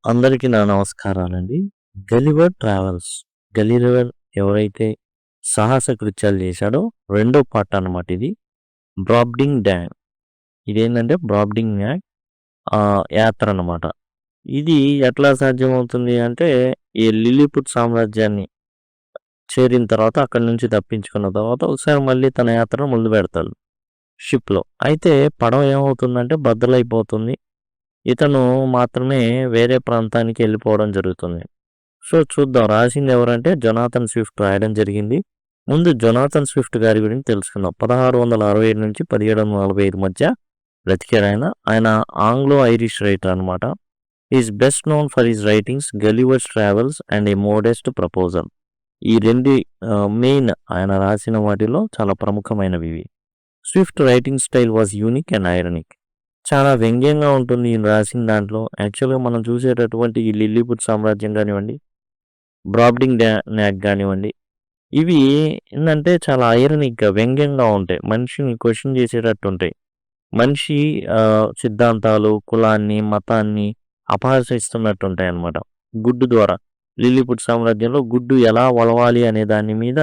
అందరికీ నా నమస్కారాలండి. 'గలివర్ ట్రావెల్స్' 'గలివర్' ఎవరైతే సాహస కృత్యాలు చేశాడో రెండో పార్ట్ అన్నమాట ఇది. 'బ్రాబ్డింగ్ డ్యామ్' ఇదేంటంటే 'బ్రాబ్డింగ్ డ్యామ్' యాత్ర అన్నమాట. ఇది ఎట్లా సాధ్యమవుతుంది అంటే, ఈ లిలీపుట్ సామ్రాజ్యాన్ని చేరిన తర్వాత అక్కడి నుంచి తప్పించుకున్న తర్వాత ఒకసారి మళ్ళీ తన యాత్రను మొదలుపెడతాడు షిప్‌లో. అయితే పడవ ఏమవుతుందంటే బద్దలైపోతుంది. ఇతను మాత్రమే వేరే ప్రాంతానికి వెళ్ళిపోవడం జరుగుతుంది. సో, చూద్దాం రాసింది ఎవరంటే జొనాథన్ స్విఫ్ట్ రాయడం జరిగింది. ముందు జొనాథన్ స్విఫ్ట్ గారి గురించి తెలుసుకుందాం. 1667 నుంచి 1745 మధ్య బ్రతికారాయన. ఆయన ఆంగ్లో ఐరిష్ రైటర్ అనమాట. Is best known for his writings 'Gulliver's Travels' and a modest proposal. ఈ రెండు మెయిన్ ఆయన రాసిన వాటిలో చాలా ప్రముఖమైనవి ఇవి. Swift writing style was unique and ironic. చాలా వ్యంగ్యంగా ఉంటుంది ఈయన రాసిన దాంట్లో. యాక్చువల్‌గా మనం చూసేటటువంటి ఈ లిల్లీపుట్ సామ్రాజ్యం కానివ్వండి, బ్రాబ్డింగ్ న్యాక్ కానివ్వండి, ఇవి ఏందంటే చాలా ఐరనిక్‌గా, వ్యంగ్యంగా ఉంటాయి. మనిషిని క్వెషన్ చేసేటట్టు ఉంటాయి. మనిషి సిద్ధాంతాలు, కులాన్ని, మతాన్ని అపహసిస్తున్నట్టు ఉంటాయన్నమాట. గుడ్డు ద్వారా. లిల్లీపుట్ సామ్రాజ్యంలో గుడ్డు ఎలా ఒలవాలి అనే దాని మీద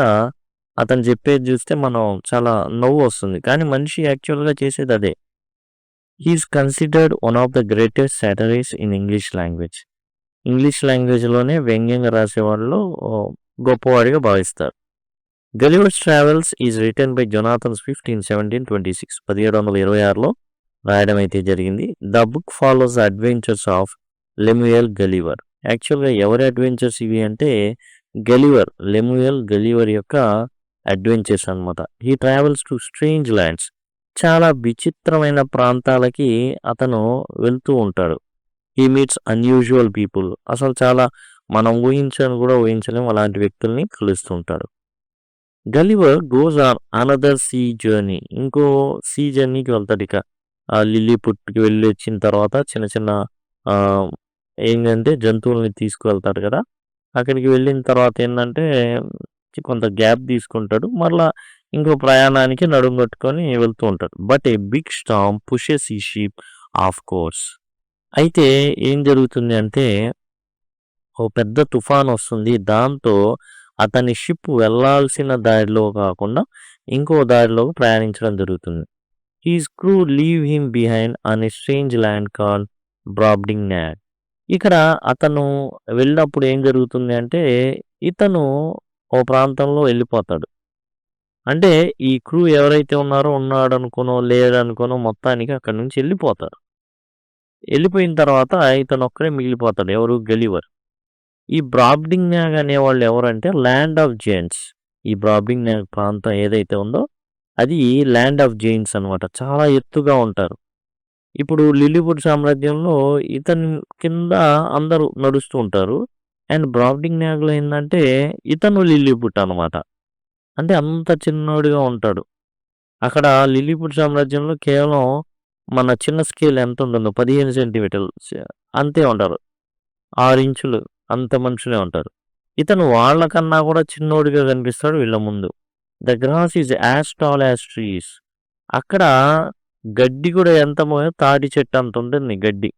అతను చెప్పేది చూస్తే మనం చాలా నవ్వు వస్తుంది. కానీ మనిషి యాక్చువల్‌గా చేసేది అదే. He is considered one of the greatest satirist in English language. English లాంగ్వేజ్‌లోనే వ్యంగ్యంగా రాసేవాళ్ళలో గొప్పవాడిగా భావిస్తారు. 'Gulliver's Travels' is written by Jonathan Swift in 1726 1726లో రాయడం అయితే జరిగింది. The book follows the adventures of Lemuel Gulliver. యాక్చువల్‌గా ఎవరి అడ్వెంచర్స్ ఇవి అంటే గలివర్, లెమ్యుయల్ గలివర్ యొక్క అడ్వెంచర్స్ అనమాట. He travels to strange lands. చాలా విచిత్రమైన ప్రాంతాలకి అతను వెళ్తూ ఉంటాడు. He meets unusual people. అసలు చాలా మనం ఊహించని కూడా ఊహించలేము అలాంటి వ్యక్తుల్ని కలుస్తూ ఉంటాడు. Gulliver goes on another sea journey. ఇంకో సీ జర్నీకి వెళ్తాడు ఇక. లిల్లీపుట్‌కి వెళ్ళి వచ్చిన తర్వాత చిన్న చిన్న ఆహ్, ఏంటంటే జంతువుల్ని తీసుకువెళ్తాడు కదా! అక్కడికి వెళ్ళిన తర్వాత ఏందంటే కొంత గ్యాప్ తీసుకుంటాడు. మరలా ఇంకో ప్రయాణానికి నడుం కట్టుకొని వెళ్తూ ఉంటాడు. But a big storm pushes ఈ షిప్ ఆఫ్ కోర్స్. అయితే ఏం జరుగుతుంది అంటే ఓ పెద్ద తుఫాన్ వస్తుంది. దాంతో అతని షిప్ వెళ్ళాల్సిన దారిలో కాకుండా ఇంకో దారిలోకి ప్రయాణించడం జరుగుతుంది. His crew leave him behind on a strange land called Brobdingnag. ఇక్కడ అతను వెళ్ళినప్పుడు ఏం జరుగుతుంది అంటే ఇతను ఓ ప్రాంతంలో వెళ్ళిపోతాడు. అంటే ఈ క్రూ ఎవరైతే ఉన్నాడనుకోనో, లేడనుకోనో మొత్తానికి అక్కడి నుంచి వెళ్ళిపోతారు. వెళ్ళిపోయిన తర్వాత ఇతనొక్కడే మిగిలిపోతాడు. ఎవరు? గలివర్. ఈ బ్రాబ్డింగ్ న్యాగ్ అనేవాళ్ళు ఎవరంటే ల్యాండ్ ఆఫ్ జెయింట్స్. ఈ బ్రాబ్డింగ్ న్యాగ్ ప్రాంతం ఏదైతే ఉందో అది ల్యాండ్ ఆఫ్ జెయింట్స్ అనమాట. చాలా ఎత్తుగా ఉంటారు. ఇప్పుడు లిల్లీపుట్ సామ్రాజ్యంలో ఇతని కింద అందరూ నడుస్తూ ఉంటారు. అండ్ బ్రాబ్డింగ్ న్యాగ్‌లో ఏందంటే ఇతను లిల్లీపుట్ అనమాట. అంటే అంత చిన్నోడిగా ఉంటాడు. అక్కడ లిల్లీపుట్ సామ్రాజ్యంలో కేవలం మన చిన్న స్కేల్ ఎంత ఉంటుందో 15 సెంటీమీటర్లు అంతే ఉంటారు. 6 ఇంచులు అంత మనుషులే ఉంటారు. ఇతను వాళ్ళకన్నా కూడా చిన్నోడిగా కనిపిస్తాడు వీళ్ళ ముందు. The grass is as tall as trees. అక్కడ గడ్డి కూడా తాటి చెట్టు అంత ఉంటుంది గడ్డి.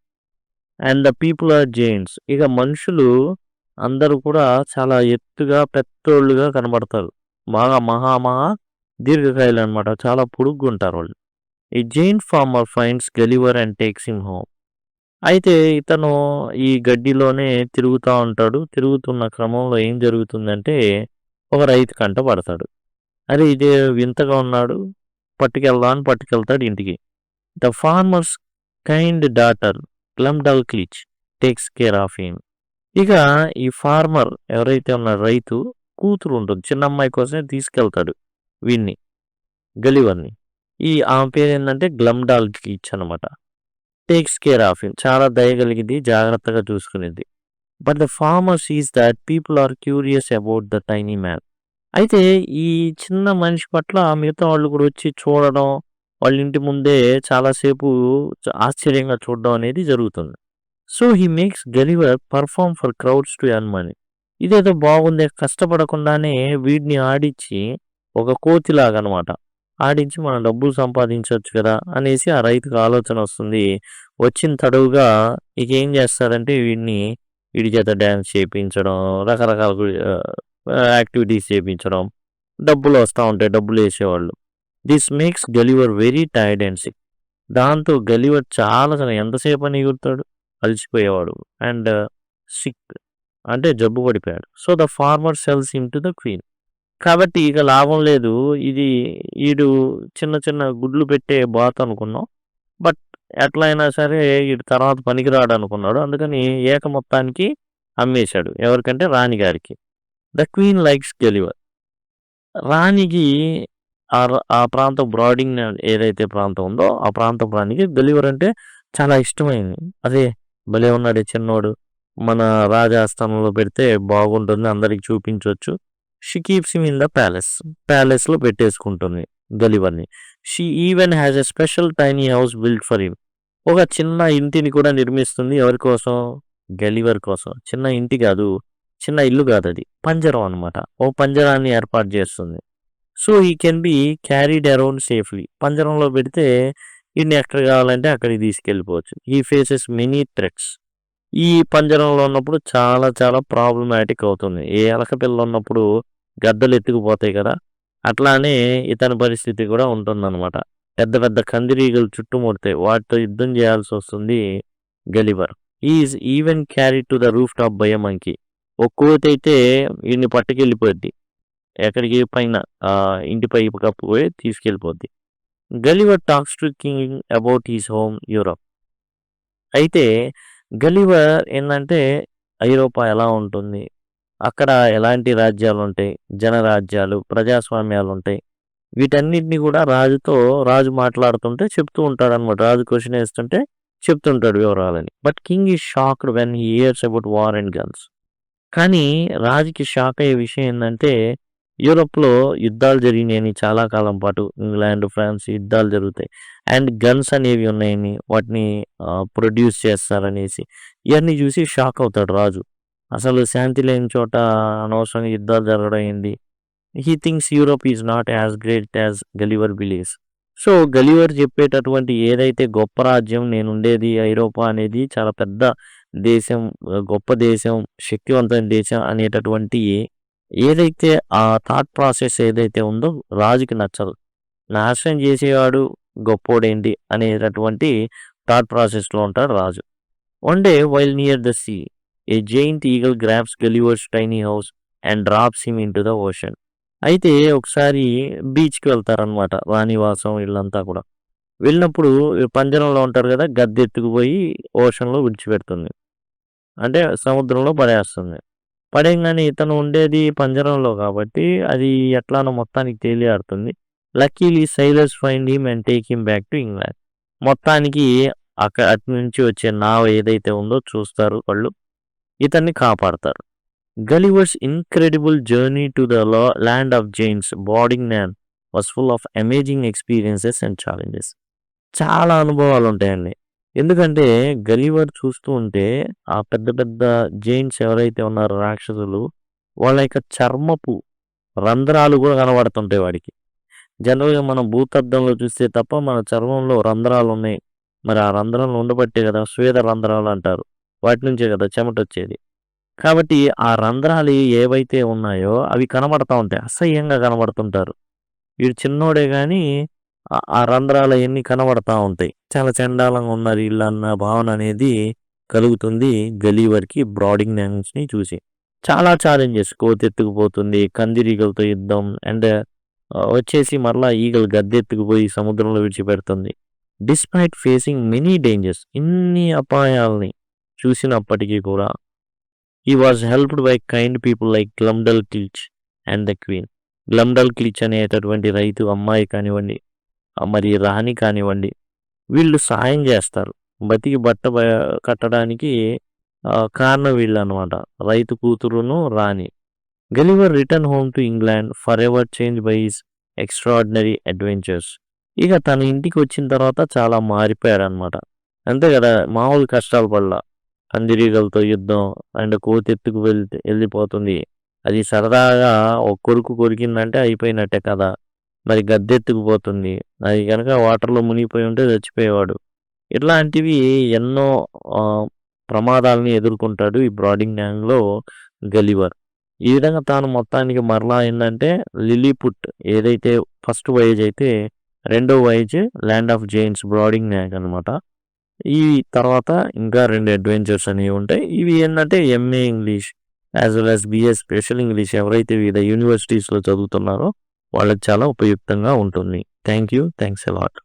And the people are giants. ఇక మనుషులు అందరూ కూడా చాలా ఎత్తుగా పెద్దోళ్ళుగా కనబడతారు. బాగా మహా దీర్ఘకాయులు అనమాట. చాలా పొడుగ్గుంటారు వాళ్ళు. ఈ giant farmer finds Gulliver and takes him home. అయితే ఇతను ఈ గడ్డిలోనే తిరుగుతా ఉంటాడు. తిరుగుతున్న క్రమంలో ఏం జరుగుతుందంటే ఒక రైతు కంట పడతాడు. అరే! ఇదే వింతగా ఉన్నాడు. పట్టుకెళ్తాడు ఇంటికి. The farmer's kind daughter Glumdalclitch takes care of him. ఇక ఈ ఫార్మర్ ఎవరైతే ఉన్నాడో రైతు కూతురు ఉంటుంది. చిన్న అమ్మాయి కోసమే తీసుకెళ్తాడు వీడిని, గలివర్‌ని. ఆమె పేరేందంటే గ్లమ్డాల్క్లిచ్ అనమాట. Takes care of him. చాలా దయ కలిగిద్ది. జాగ్రత్తగా చూసుకునిద్ది. But the farmer sees that people are curious about the tiny man. అయితే ఈ చిన్న మనిషి పట్ల మిగతా వాళ్ళు కూడా వచ్చి చూడడం, వాళ్ళ ఇంటి ముందే చాలాసేపు ఆశ్చర్యంగా చూడడం అనేది జరుగుతుంది. So, he makes Gulliver perform for crowds to earn money. ఇదేదో బాగుందే కష్టపడకుండానే వీడిని ఆడిచ్చి ఒక కోతిలాగనమాట. ఆడించి మనం డబ్బులు సంపాదించొచ్చు కదా అనేసి ఆ రైతుకి ఆలోచన వస్తుంది. వచ్చిన తడవుగా ఇక ఏం చేస్తారంటే వీడి చేత డాన్స్ చేపించడం, రకరకాల యాక్టివిటీస్ చేపించడం, డబ్బులు వస్తా ఉంటాయి. డబ్బులేసేవాళ్ళు. This makes Gulliver very tired and sick. దాంతో గలివర్ చాలా ఎంతసేపని ఎగురుతాడు? అలసిపోయేవాడు. అండ్ సిక్ అంటే జబ్బు పడిపోయాడు. So, the farmer sells him to the queen. కాబట్టి ఇక లాభం లేదు. ఈడు చిన్న చిన్న గుడ్లు పెట్టే బాత్ అనుకున్నాం. బట్ ఎట్లా అయినా సరే ఈడు తర్వాత పనికిరాడనుకున్నాడు. అందుకని మొత్తానికి అమ్మేశాడు. ఎవరికంటే రాణిగారికి. The queen likes Gulliver. రాణికి ఆ ప్రాంతం బ్రాడింగ్ ఏదైతే ప్రాంతం ఉందో ఆ ప్రాంతం రాణికి గలివర్ అంటే చాలా ఇష్టమైంది. అదే భలే ఉన్నాడే చిన్నోడు. మన రాజాస్థానంలో పెడితే బాగుంటుంది. అందరికి చూపించొచ్చు. She keeps him in the palace. ప్యాలెస్‌లో పెట్టేసుకుంటుంది గలివర్‌ని. She even has a special tiny house built for him. ఒక చిన్న ఇంటిని కూడా నిర్మిస్తుంది. ఎవరి కోసం? గలివర్ కోసం. చిన్న ఇంటి కాదు. చిన్న ఇల్లు కాదది. పంజరం అనమాట. ఓ పంజరాన్ని ఏర్పాటు చేస్తుంది. So, he can be carried around safely. పంజరంలో పెడితే ఈడిని ఎక్కడ కావాలంటే అక్కడికి తీసుకెళ్ళిపోవచ్చు. He faces many threats. ఈ పంజరంలో ఉన్నప్పుడు చాలా చాలా ప్రాబ్లమాటిక్ అవుతుంది. ఏ ఎలక పిల్ల ఉన్నప్పుడు గద్దలు ఎత్తుకుపోతాయి కదా! అట్లానే ఇతని పరిస్థితి కూడా ఉంటుందన్నమాట. పెద్ద పెద్ద కందిరీగలు చుట్టుముడతాయి. వాటితో యుద్ధం చేయాల్సి వస్తుంది Gulliver. He is even carried to the roof top by a monkey. ఓ కోతైతే ఈడిని పట్టుకెళ్ళిపోద్ది. ఎక్కడికి? పైన ఇంటి పై కప్పు పోయి తీసుకెళ్ళిపోద్ది. Gulliver talks to king about his home Europe. అయితే గలివర్ ఏందంటే ఐరోపా ఎలా ఉంటుంది? అక్కడ ఎలాంటి రాజ్యాలుంటాయి? జనరాజ్యాలు, ప్రజాస్వామ్యాలుంటాయి. వీటన్నిటిని కూడా రాజు మాట్లాడుతుంటే చెప్తూ ఉంటాడనమాట. రాజు క్వెషన్ ఏస్తుంటే చెప్తుంటాడు వివరాలని. But king is shocked when he hears about war and guns. కానీ రాజుకి షాక్ అయ్యే విషయం ఏందంటే యూరోప్‌లో యుద్ధాలు జరిగినాయని చాలా కాలం పాటు ఇంగ్లాండ్, ఫ్రాన్స్ యుద్ధాలు జరుగుతాయి. అండ్ గన్స్ అనేవి ఉన్నాయని వాటిని ప్రొడ్యూస్ చేస్తారనేసి ఇయన్నీ చూసి షాక్ అవుతాడు రాజు. అసలు శాంతి లేని చోట అనవసరంగా యుద్ధాలు జరగడం ఏంది? He thinks Europe is not as great as Gulliver believes. So, Gulliver చెప్పేటటువంటి ఏదైతే గొప్ప రాజ్యం నేనుండేది ఐరోపా అనేది చాలా పెద్ద దేశం, గొప్ప దేశం, శక్తివంతమైన దేశం అనేటటువంటి ఏదైతే ఆ థాట్ ప్రాసెస్ ఏదైతే ఉందో రాజుకి నచ్చదు. నాశనం చేసేవాడు గొప్పోడేంటి అనేటటువంటి థాట్ ప్రాసెస్‌లో ఉంటాడు రాజు. One day while near the sea, a giant eagle grabs Gulliver's tiny house and drops him into the ocean. అయితే ఒకసారి బీచ్‌కి వెళ్తారనమాట. రాణివాసం వీళ్ళంతా కూడా. వెళ్ళినప్పుడు పంజరంలో ఉంటారు కదా! గద్దెత్తుకుపోయి ఓషన్‌లో విడిచిపెడుతుంది. అంటే సముద్రంలో పడేస్తుంది. పడేయంగానే ఇతను ఉండేది పంజరంలో కాబట్టి అది ఎట్లానో మొత్తానికి తేలియాడుతుంది. Luckily sailors find him and take him back to England. మొత్తానికి అటు నుంచి వచ్చే నావ ఏదైతే ఉందో చూస్తారు వాళ్ళు. ఇతన్ని కాపాడతారు. Gulliver's incredible journey to the land of giants boarding man was full of amazing experiences and challenges. చాలా అనుభవాలుంటాయండి. ఎందుకంటే గలివర్ చూస్తూ ఉంటే ఆ పెద్ద పెద్ద జెయింట్స్ ఎవరైతే ఉన్నారో రాక్షసులు వాళ్ళ యొక్క చర్మపు రంధ్రాలు కూడా కనబడుతుంటాయి వాడికి. జనరల్‌గా మనం భూతద్దంలో చూస్తే తప్ప మన చర్మంలో రంధ్రాలున్నాయి. మరి ఆ రంధ్రాలు ఉండబట్టే కదా స్వేద రంధ్రాలు అంటారు. వాటి నుంచే కదా చెమటొచ్చేది. కాబట్టి ఆ రంధ్రాలు ఏవైతే ఉన్నాయో అవి కనబడతా ఉంటాయి. అసహ్యంగా కనబడుతుంటారు. వీడు చిన్నోడే గానీ ఆ రంధ్రాలయన్నీ కనబడతా ఉంటాయి. చాలా చెండాలంగా ఉన్నారు ఈళ్ళన్న భావన అనేది కలుగుతుంది గలీవర్‌కి బ్రాడింగ్ న్యాన్స్‌ని చూసి. చాలా ఛాలెంజెస్ కోతెత్తుకుపోతుంది, కందిరీగలతో యుద్ధం అండ్ వచ్చేసి మరలా ఈగలు గద్దెత్తుకుపోయి సముద్రంలో విడిచిపెడుతుంది. డిస్పైట్ ఫేసింగ్ మెనీ డేంజర్స్, ఇన్ని అపాయాల్ని చూసినప్పటికీ కూడా he was helped by kind people like Glumdalclitch and the queen. Glumdalclitch అనేటటువంటి రైతు అమ్మాయి కానివ్వండి, మరి రాణి కానివ్వండి, వీళ్ళు సహాయం చేస్తారు. బతికి కట్టడానికి కారణం వీళ్ళనమాట. రైతు కూతురును రాణి. Gulliver return home to England forever change by his extraordinary adventures. ఇక తన ఇంటికి వచ్చిన తర్వాత చాలా మారిపోయాడనమాట. అంతే కదా! మామూలు కష్టాలు పడలా. కందిరీగలతో యుద్ధం అండ్ కోతెత్తుకు వెళ్ళిపోతుంది. అది సరదాగా ఒక కొరుకు కొరికిందంటే అయిపోయినట్టే కథ. మరి గద్దెత్తుకుపోతుంది. అది గనక వాటర్‌లో మునిగిపోయి ఉంటే చచ్చిపోయేవాడు. ఇట్లాంటివి ఎన్నో ప్రమాదాలని ఎదుర్కొంటాడు ఈ బ్రాడింగ్ డ్యామ్‌లో గలివర్. ఈ విధంగా తాను మొత్తానికి మరలా ఏందంటే లిలీపుట్ ఏదైతే ఫస్ట్ వోయేజ్ అయితే రెండో వోయేజ్ ల్యాండ్ ఆఫ్ జెయింట్స్ బ్రాడింగ్ డ్యామ్ అనమాట. ఈ తర్వాత ఇంకా 2 అడ్వెంచర్స్ అనేవి ఉంటాయి. ఇవి ఏందంటే MA English as well as BA special English ఎవరైతే వివిధ యూనివర్సిటీస్‌లో చదువుతున్నారో వాళ్ళకి చాలా ఉపయుక్తంగా ఉంటుంది. Thank you. Thanks a lot.